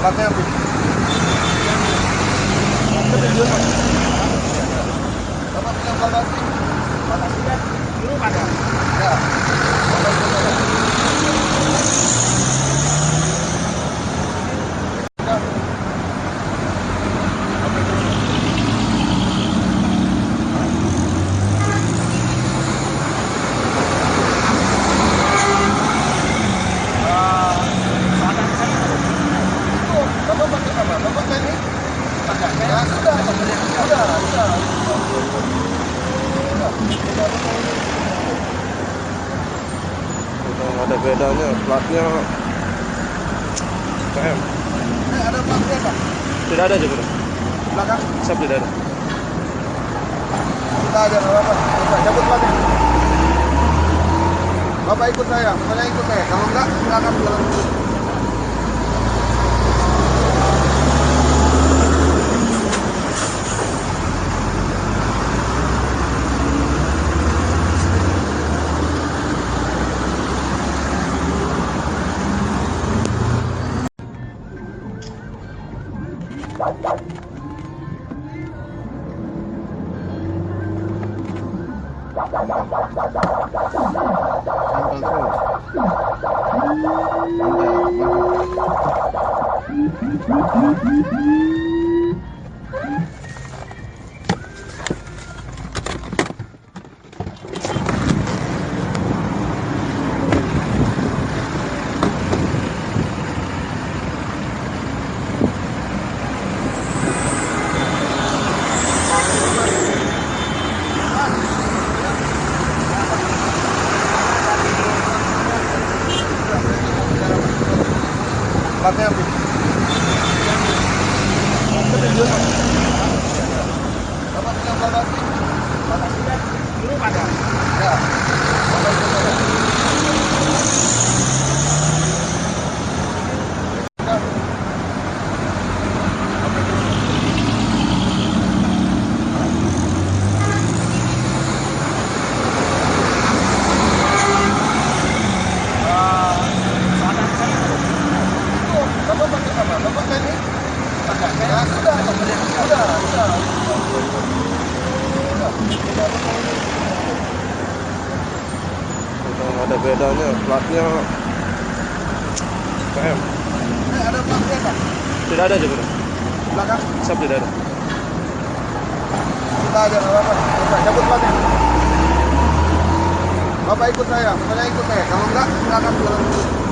Platnya apa? Bapak bilang bagasi. Bagasi kan dulu ada. Ya. Bapak pakai apa? Bapak ini? Ya, sudah. Ada bedanya platnya KM. Ada platnya Pak? Tidak ada juga. Belakang? Siap, tidak ada. Kita aja apa? Kita cabut platnya. Bapak ikut saya, pokoknya ikut saya. Kalau enggak, silakan pulang dulu. Platnya apa? Bapak bilang bagasi. Bagasi kan dulu ada. Ya. Bapak pakai apa? Bapak ini? Ya, sudah. Ada bedanya platnya KM. Ada platnya Pak? Tidak ada juga. Belakang? Siap, tidak ada. Kita aja apa? Kita cabut platnya. Bapak ikut saya, pokoknya ikut saya. Kalau enggak, silakan pulang dulu.